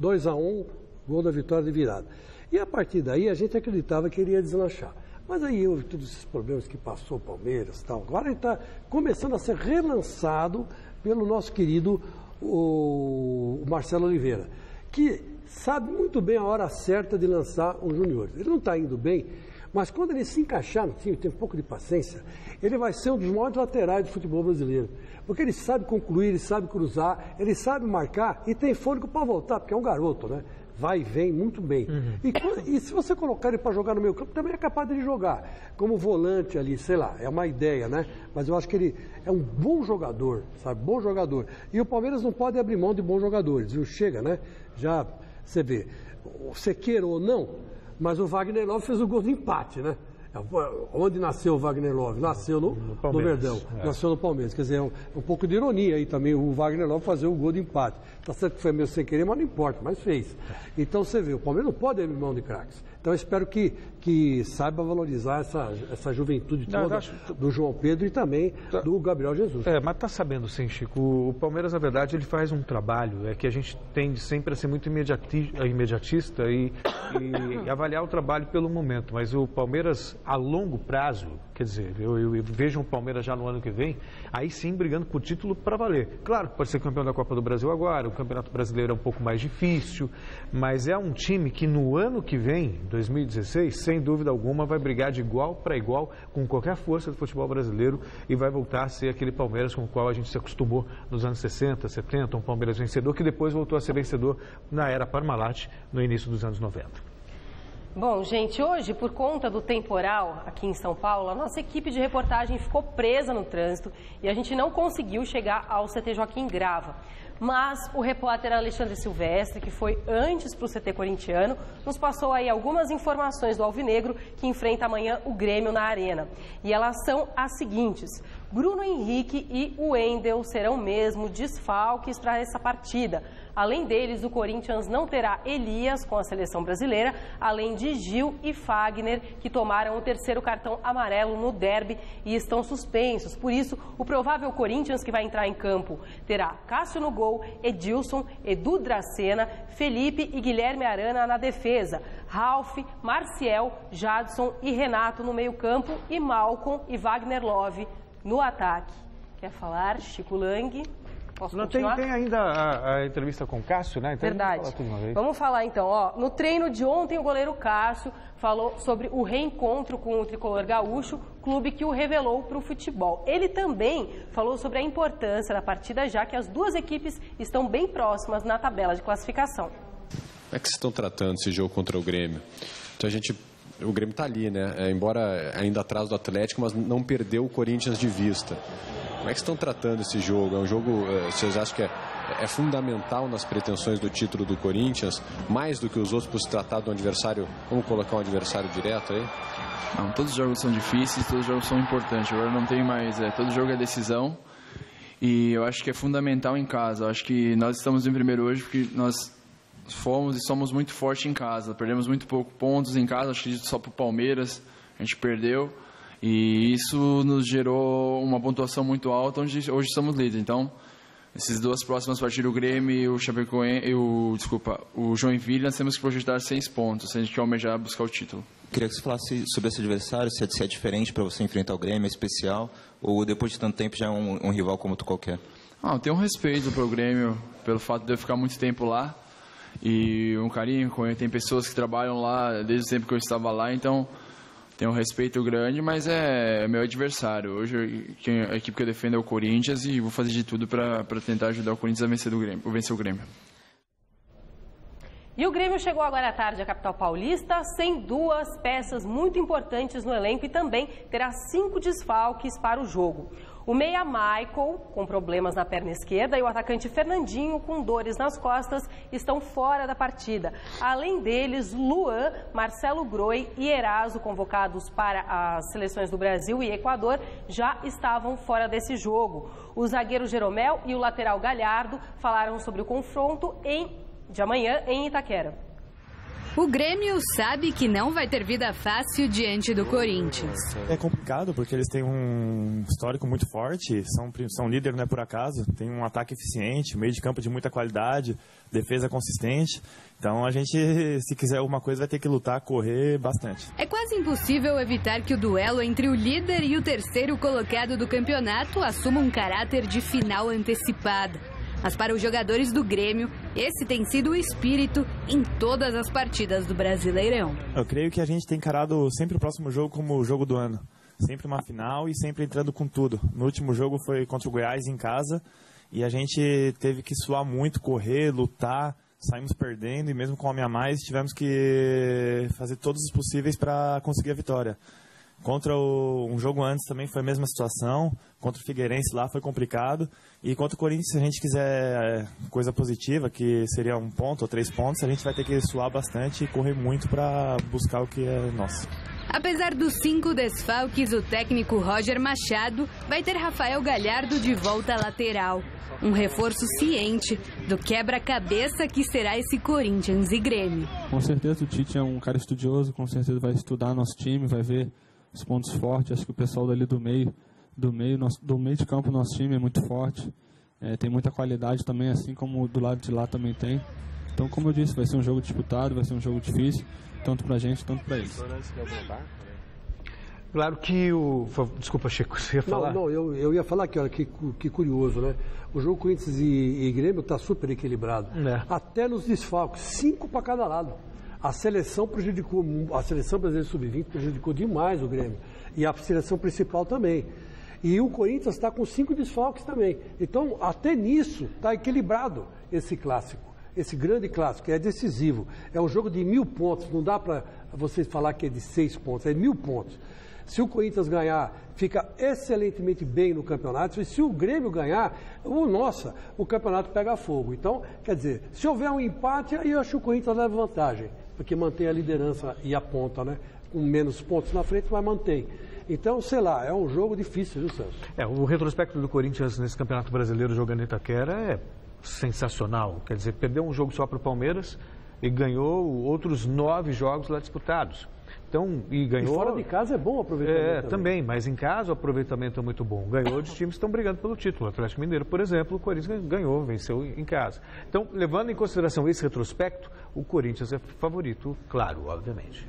Speaker 8: 2-1, gol da vitória de virada. E a partir daí a gente acreditava que ele ia deslanchar. Mas aí houve todos esses problemas que passou o Palmeiras e tal. Agora ele está começando a ser relançado pelo nosso querido o Marcelo Oliveira, que sabe muito bem a hora certa de lançar os juniores. Ele não está indo bem, mas quando ele se encaixar no time, tem um pouco de paciência, ele vai ser um dos maiores laterais do futebol brasileiro. Porque ele sabe concluir, ele sabe cruzar, ele sabe marcar e tem fôlego para voltar, porque é um garoto, né? Vai e vem muito bem. E se você colocar ele para jogar no meio campo, também é capaz de ele jogar. Como volante ali, sei lá, é uma ideia, né? Mas eu acho que ele é um bom jogador, sabe? Bom jogador. E o Palmeiras não pode abrir mão de bons jogadores, viu? Chega, né? Já, você vê, você queira ou não, mas o Wagner Love fez o gol de empate, né? Onde nasceu o Wagner Love? Nasceu no Verdão, nasceu no Palmeiras. Quer dizer, é um pouco de ironia aí também o Wagner Love fazer o gol de empate. Tá certo que foi meio sem querer, mas não importa, mas fez. Então você vê, o Palmeiras não pode abrir mão de craques. Então eu espero que saiba valorizar essa juventude toda do João Pedro e também do Gabriel Jesus.
Speaker 7: Mas tá sabendo sim, Chico, o Palmeiras, na verdade, ele faz um trabalho, que a gente tende sempre a ser muito imediatista e avaliar o trabalho pelo momento, mas o Palmeiras a longo prazo, quer dizer, eu vejo o Palmeiras já no ano que vem, aí sim brigando por título para valer. Claro, pode ser campeão da Copa do Brasil agora, o Campeonato Brasileiro é um pouco mais difícil, mas é um time que no ano que vem, 2016, sem dúvida alguma, vai brigar de igual para igual com qualquer força do futebol brasileiro e vai voltar a ser aquele Palmeiras com o qual a gente se acostumou nos anos 60, 70, um Palmeiras vencedor que depois voltou a ser vencedor na era Parmalat, no início dos anos 90.
Speaker 10: Bom, gente, hoje, por conta do temporal aqui em São Paulo, a nossa equipe de reportagem ficou presa no trânsito e a gente não conseguiu chegar ao CT Joaquim Grava. Mas o repórter Alexandre Silvestre, que foi antes para o CT corintiano, nos passou aí algumas informações do Alvinegro, que enfrenta amanhã o Grêmio na Arena. E elas são as seguintes. Bruno Henrique e o Wendel serão mesmo desfalques para essa partida. Além deles, o Corinthians não terá Elias com a seleção brasileira, além de Gil e Fagner, que tomaram o terceiro cartão amarelo no derby e estão suspensos. Por isso, o provável Corinthians que vai entrar em campo terá Cássio no gol, Edilson, Edu Dracena, Felipe e Guilherme Arana na defesa, Ralf, Marciel, Jadson e Renato no meio-campo e Malcom e Wagner Love no ataque. Quer falar, Chico Lang? Posso continuar?
Speaker 7: Tem ainda a entrevista com o Cássio, né? Então,
Speaker 10: verdade. Vamos falar então. No treino de ontem, o goleiro Cássio falou sobre o reencontro com o tricolor gaúcho, clube que o revelou para o futebol. Ele também falou sobre a importância da partida, já que as duas equipes estão bem próximas na tabela de classificação.
Speaker 20: Como é que vocês estão tratando esse jogo contra o Grêmio? Então o Grêmio está ali, né? Embora ainda atrás do Atlético, mas não perdeu o Corinthians de vista. Como é que estão tratando esse jogo? É um jogo, vocês acham que é fundamental nas pretensões do título do Corinthians, mais do que os outros, por se tratar do adversário, vamos colocar um adversário direto aí?
Speaker 21: Não, todos os jogos são difíceis, todos os jogos são importantes. Agora não tem mais, todo jogo é decisão e eu acho que é fundamental em casa. Eu acho que nós estamos em primeiro hoje porque nós fomos e somos muito fortes em casa. Perdemos muito pouco pontos em casa, acho que só para o Palmeiras a gente perdeu. E isso nos gerou uma pontuação muito alta, onde hoje somos líderes. Então, essas duas próximas partidas, o Grêmio e o Chapecoense, o Joinville, nós temos que projetar 6 pontos, se a gente quer almejar buscar o título.
Speaker 22: Queria que você falasse sobre esse adversário, se é diferente para você enfrentar o Grêmio, é especial, ou depois de tanto tempo já é um rival como outro qualquer?
Speaker 21: Eu tenho um respeito pelo Grêmio, pelo fato de eu ficar muito tempo lá, e um carinho, tem pessoas que trabalham lá desde o tempo que eu estava lá, então tenho um respeito grande, mas é meu adversário. Hoje a equipe que eu defendo é o Corinthians e vou fazer de tudo para tentar ajudar o Corinthians a vencer o Grêmio.
Speaker 10: E o Grêmio chegou agora à tarde à capital paulista sem duas peças muito importantes no elenco e também terá 5 desfalques para o jogo. O meia Michael, com problemas na perna esquerda, e o atacante Fernandinho, com dores nas costas, estão fora da partida. Além deles, Luan, Marcelo Groi e Eraso, convocados para as seleções do Brasil e Equador, já estavam fora desse jogo. O zagueiro Jeromel e o lateral Galhardo falaram sobre o confronto de amanhã em Itaquera.
Speaker 11: O Grêmio sabe que não vai ter vida fácil diante do Corinthians.
Speaker 23: É complicado porque eles têm um histórico muito forte, são líder não é por acaso, tem um ataque eficiente, meio de campo de muita qualidade, defesa consistente. Então a gente, se quiser alguma coisa, vai ter que lutar, correr bastante.
Speaker 11: É quase impossível evitar que o duelo entre o líder e o terceiro colocado do campeonato assuma um caráter de final antecipada. Mas para os jogadores do Grêmio, esse tem sido o espírito em todas as partidas do Brasileirão.
Speaker 23: Eu creio que a gente tem encarado sempre o próximo jogo como o jogo do ano. Sempre uma final e sempre entrando com tudo. No último jogo foi contra o Goiás em casa e a gente teve que suar muito, correr, lutar, saímos perdendo e mesmo com homem a mais tivemos que fazer todos os possíveis para conseguir a vitória. Contra um jogo antes também foi a mesma situação, contra o Figueirense lá foi complicado, e contra o Corinthians, se a gente quiser coisa positiva, que seria 1 ponto ou 3 pontos, a gente vai ter que suar bastante e correr muito para buscar o que é nosso.
Speaker 11: Apesar dos 5 desfalques, o técnico Roger Machado vai ter Rafael Galhardo de volta à lateral. Um reforço ciente do quebra-cabeça que será esse Corinthians e Grêmio.
Speaker 24: Com certeza o Tite é um cara estudioso, com certeza vai estudar nosso time, vai ver os pontos fortes. Acho que o pessoal dali do meio de campo, nosso time é muito forte, tem muita qualidade também, assim como do lado de lá também tem. Então, como eu disse, vai ser um jogo disputado, vai ser um jogo difícil, tanto pra gente, tanto pra eles.
Speaker 7: Claro que Desculpa, Chico, você ia falar?
Speaker 8: Não, eu ia falar aqui, olha, que curioso, né? O jogo Corinthians e Grêmio está super equilibrado. Até nos desfalques, 5 para cada lado. A seleção brasileira sub-20 prejudicou demais o Grêmio. E a seleção principal também. E o Corinthians está com 5 desfalques também. Então, até nisso, está equilibrado esse clássico. Esse grande clássico, é decisivo. É um jogo de 1000 pontos. Não dá para você falar que é de 6 pontos, é 1000 pontos. Se o Corinthians ganhar, fica excelentemente bem no campeonato. E se o Grêmio ganhar, o campeonato pega fogo. Então, quer dizer, se houver um empate, aí eu acho que o Corinthians leva vantagem. Porque mantém a liderança e a ponta, né? Com menos pontos na frente, mas mantém. Então, sei lá, é um jogo difícil, viu, Celso?
Speaker 7: O retrospecto do Corinthians nesse Campeonato Brasileiro jogando em Itaquera é sensacional. Quer dizer, perdeu um jogo só para o Palmeiras e ganhou outros 9 jogos lá disputados. Então, e ganhou...
Speaker 8: E fora de casa é bom o aproveitamento
Speaker 7: também, mas em casa o aproveitamento é muito bom. Ganhou de times que estão brigando pelo título. O Atlético Mineiro, por exemplo, o Corinthians ganhou, venceu em casa. Então, levando em consideração esse retrospecto, o Corinthians é favorito, claro, obviamente.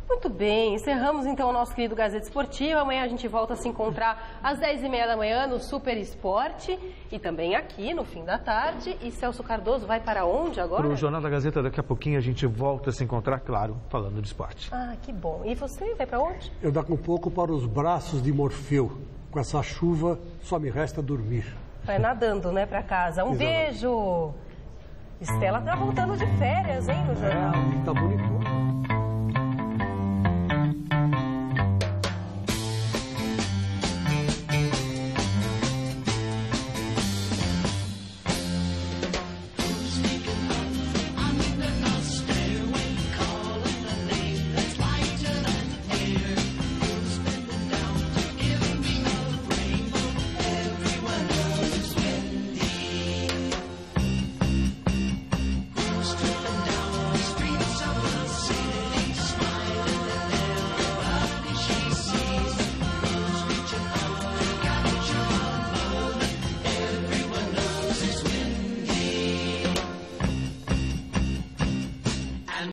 Speaker 10: Muito bem, encerramos então o nosso querido Gazeta Esportiva. Amanhã a gente volta a se encontrar às 10h30 da manhã no Super Esporte e também aqui no fim da tarde. E Celso Cardoso vai para onde agora?
Speaker 7: Para o Jornal da Gazeta, daqui a pouquinho a gente volta a se encontrar, claro, falando de esporte.
Speaker 10: Ah, que bom. E você vai para onde?
Speaker 8: Eu daqui um pouco para os braços de Morfeu. Com essa chuva, só me resta dormir.
Speaker 10: Vai nadando, né, para casa. Um beijo! Estela tá voltando de férias, hein, no jornal.
Speaker 8: Tá bonito.